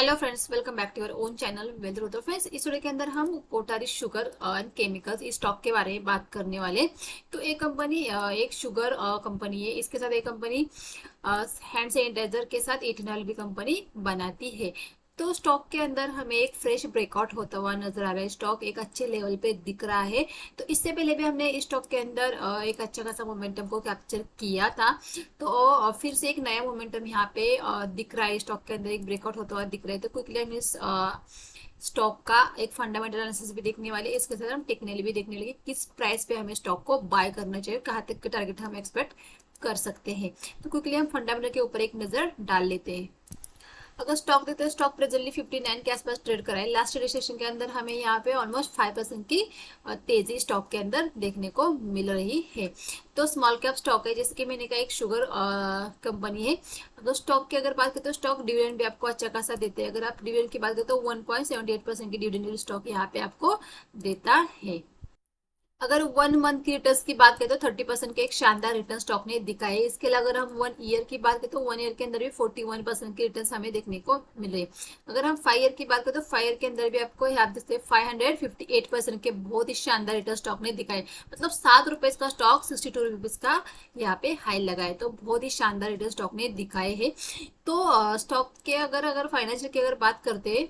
Hello friends, welcome back to your own channel वेदर। तो friends, इस वीडियो के अंदर हम कोठारी शुगर एंड केमिकल्स इस स्टॉक के बारे में बात करने वाले। तो एक कंपनी एक शुगर कंपनी है, इसके साथ एक कंपनी हैंड सैनिटाइजर के साथ इथेनॉल भी कंपनी बनाती है। तो स्टॉक के अंदर हमें एक फ्रेश ब्रेकआउट होता हुआ नजर आ रहा है। स्टॉक एक अच्छे लेवल पे दिख रहा है। तो इससे पहले भी हमने इस स्टॉक के अंदर एक अच्छा खासा मोमेंटम को कैप्चर किया था। तो फिर से एक नया मोमेंटम यहाँ पे दिख रहा है। स्टॉक के अंदर एक ब्रेकआउट होता हुआ दिख रहा है। तो क्विकली हम इस स्टॉक का एक फंडामेंटल एनालिसिस भी देखने वाले, इसके साथ हम टेक्निकली भी देखने लगे किस प्राइस पे हमें स्टॉक को बाय करना चाहिए, कहाँ तक का टारगेट हम एक्सपेक्ट कर सकते हैं। तो क्विकली हम फंडामेंटल के ऊपर एक नजर डाल लेते हैं। अगर स्टॉक देखते हैं, स्टॉक प्रेजेंटली 59 के आसपास ट्रेड करा है। लास्ट सेशन के अंदर हमें यहाँ पे ऑलमोस्ट 5% की तेजी स्टॉक के अंदर देखने को मिल रही है। तो स्मॉल कैप स्टॉक है, जैसे कि मैंने कहा एक शुगर कंपनी है। अगर स्टॉक की अगर बात करें तो स्टॉक डिविडेंड भी आपको अच्छा खासा देते हैं। अगर आप डिविडेंड की बात करें तो 1.78% की डिविडेंड स्टॉक यहाँ पे आपको देता है। अगर 1 मंथ की रिटर्न्स की बात करें तो 30% के एक शानदार रिटर्न स्टॉक ने दिखाए। इसके अलावा अगर हम 1 ईयर की बात करें तो 1 ईयर के अंदर भी 41% की रिटर्न्स हमें देखने को मिल रही है। अगर हम 5 ईयर की बात करें तो 5 ईयर के अंदर भी आपको यहाँ देखते हैं 558% के बहुत ही शानदार रिटर्न स्टॉक ने दिखाए। मतलब ₹7 का स्टॉक ₹62 का यहाँ पे हाई लगाए। तो बहुत ही शानदार रिटर्न स्टॉक ने दिखाए है। तो स्टॉक के अगर फाइनेंशियल की अगर बात करते हैं,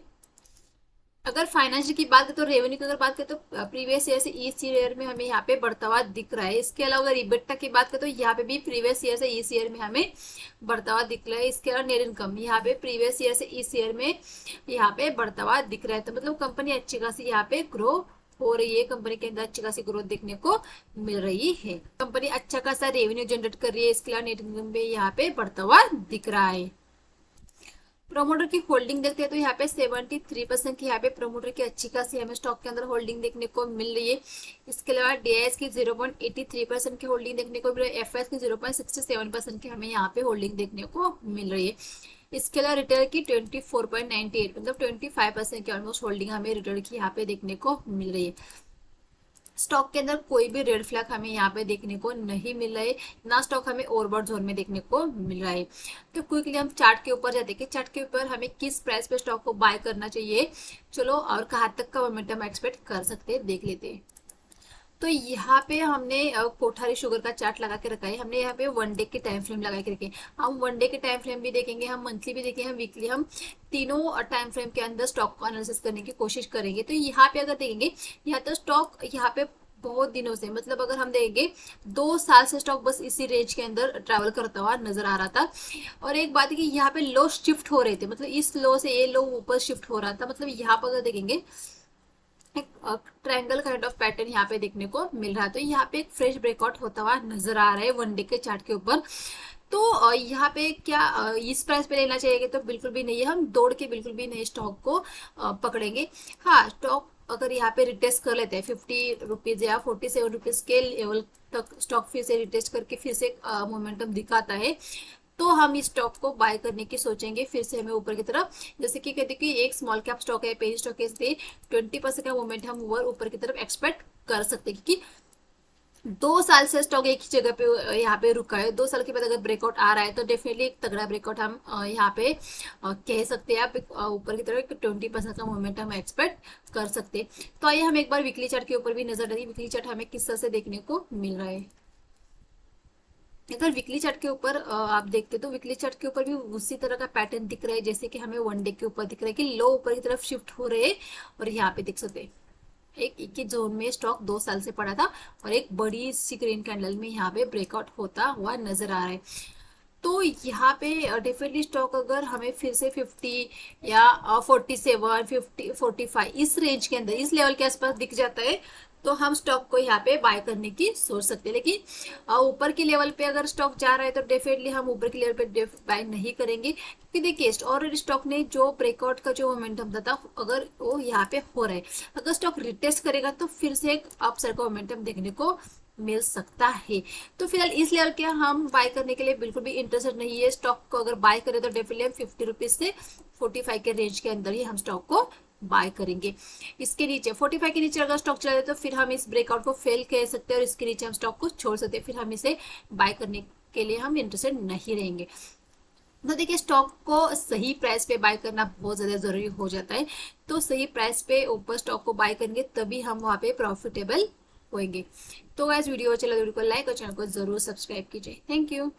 अगर फाइनेंशियल की बात करें तो रेवेन्यू की अगर बात करें तो प्रीवियस ईयर से इस ईयर में हमें यहाँ पे बढ़ता हुआ दिख रहा है। इसके अलावा अगर इबिटा की बात करें तो यहाँ पे भी प्रीवियस ईयर से इस ईयर में हमें बढ़ता हुआ दिख रहा है। इसके अलावा नेट इनकम यहाँ पे प्रीवियस ईयर से इस ईयर में यहाँ पे बढ़ता हुआ दिख रहा है। तो मतलब कंपनी अच्छी खासी यहाँ पे ग्रो हो रही है। कंपनी के अंदर अच्छी खासी ग्रोथ देखने को मिल रही है। कंपनी अच्छा खासा रेवेन्यू जनरेट कर रही है। इसके अलावा नेट इनकम भी यहाँ पे बढ़ता हुआ दिख रहा है। प्रोमोटर की होल्डिंग देखते हैं तो यहाँ पे 73% की यहाँ पे प्रोमोटर की अच्छी खासी हमें स्टॉक के अंदर होल्डिंग देखने को मिल रही है। इसके अलावा डीआईएस की 0.83% की होल्डिंग देखने को मिल रही है। एफएस की 0.67% की हमें यहाँ पे होल्डिंग देखने को मिल रही है। इसके अलावा रिटेल की 24.98 मतलब 25% की ऑलमोस्ट होल्डिंग हमें रिटेल की यहाँ पे देखने को मिल रही है। स्टॉक के अंदर कोई भी रेड फ्लैग हमें यहाँ पे देखने को नहीं मिल रहा है, ना स्टॉक हमें ओवरबॉट जोन में देखने को मिल रहा है। तो क्विकली हम चार्ट के ऊपर जाते हैं कि चार्ट के ऊपर हमें किस प्राइस पे स्टॉक को बाय करना चाहिए, चलो और कहाँ तक का मोमेंटम एक्सपेक्ट कर सकते हैं देख लेते हैं। तो यहाँ पे हमने कोठारी शुगर का चार्ट लगा के रखा है। हमने यहाँ पे 1 डे के टाइम फ्रेम लगा के रखे। हम 1 डे के टाइम फ्रेम भी देखेंगे, हम मंथली भी देखेंगे, हम वीकली, हम तीनों टाइम फ्रेम के अंदर स्टॉक को एनालिसिस करने की कोशिश करेंगे। तो यहाँ पे अगर देखेंगे, यहाँ तो स्टॉक यहाँ पे बहुत दिनों से, मतलब अगर हम देखेंगे 2 साल से स्टॉक बस इसी रेंज के अंदर ट्रैवल करता हुआ नजर आ रहा था। और एक बात है कि यहाँ पे लो शिफ्ट हो रहे थे, मतलब इस लो से ये लो ऊपर शिफ्ट हो रहा था। मतलब यहाँ पर अगर देखेंगे एक ट्रायंगल काइंड ऑफ पैटर्न यहाँ पे देखने को मिल रहा है। तो यहाँ पे एक फ्रेश ब्रेकआउट होता हुआ नजर आ रहा है 1 डे के चार्ट के ऊपर। तो यहाँ पे क्या इस प्राइस पे लेना चाहिए? तो बिल्कुल भी नहीं है। हम दौड़ के बिल्कुल भी नहीं स्टॉक को पकड़ेंगे। हाँ, स्टॉक अगर यहाँ पे रिटेस्ट कर लेते हैं ₹50 या ₹47 के लेवल तक, स्टॉक फिर से रिटेस्ट करके फिर से मोमेंटम दिखाता है, तो हम इस स्टॉक को बाय करने की सोचेंगे। फिर से हमें ऊपर की तरफ, जैसे कि कहते हैं कि एक स्मॉल कैप स्टॉक है, पेज स्टॉक है, 20% का मूवमेंट हम ऊपर की तरफ एक्सपेक्ट कर सकते हैं। क्योंकि 2 साल से स्टॉक एक ही जगह पे यहाँ पे रुका है। 2 साल के बाद अगर ब्रेकआउट आ रहा है तो डेफिनेटली एक तगड़ा ब्रेकआउट हम यहाँ पे कह सकते हैं। आप ऊपर की तरफ 20% का मूवमेंट हम एक्सपेक्ट कर सकते हैं। तो आइए हम एक बार वीकली चार्ट के ऊपर भी नजर डालिए, वीकली चार्ट हमें किस तरह से देखने को मिल रहा है। अगर वीकली चार्ट के ऊपर आप देखते तो वीकली चार्ट के ऊपर भी उसी तरह का पैटर्न दिख रहा है जैसे कि हमें 1 डे के ऊपर दिख रहा है कि लो ऊपर की तरफ शिफ्ट हो रहे हैं। और यहाँ पे देख सकते हैं एक ही जोन में स्टॉक 2 साल से पड़ा था और एक बड़ी सी ग्रीन कैंडल में यहाँ पे ब्रेकआउट होता हुआ नजर आ रहा है। तो यहाँ पे डेफिनेटली स्टॉक अगर हमें फिर से 50 या 47, 50, 45 इस रेंज के अंदर, इस लेवल के आसपास दिख जाता है तो हम स्टॉक को यहाँ पे बाय करने की सोच सकते हैं। लेकिन ऊपर के लेवल पे अगर स्टॉक जा रहा है तो डेफिनेटली हम ऊपर के लेवल पे बाय नहीं करेंगे। क्योंकि देखिए ऑलरेडी स्टॉक ने जो ब्रेकआउट का जो मोमेंटम था अगर वो यहाँ पे हो रहा है, अगर स्टॉक रिटेस्ट करेगा तो फिर से एक अपसाइड का मोमेंटम देखने को मिल सकता है। तो फिलहाल इस लेवल के हम बाय करने के लिए बिल्कुल भी इंटरेस्टेड नहीं है। स्टॉक को अगर बाय करें तो डेफिनेटली हम ₹50 से 45 के रेंज के अंदर ही हम स्टॉक को बाय करेंगे। इसके नीचे 45 के नीचे अगर स्टॉक चला जाए तो फिर हम इस ब्रेकआउट को फेल कह सकते हैं और इसके नीचे हम स्टॉक को छोड़ सकते हैं। फिर हम इसे बाय करने के लिए हम इंटरेस्टेड नहीं रहेंगे। तो देखिए स्टॉक को सही प्राइस पे बाय करना बहुत ज़्यादा ज़रूरी हो जाता है। तो सही प्राइस पे ऊपर स्टॉक को बाय करेंगे तभी हम वहाँ पे प्रॉफिटेबल होंगे। तो गाइस वीडियो अच्छा लगे वीडियो को लाइक और चैनल को ज़रूर सब्सक्राइब कीजिए। Thank you.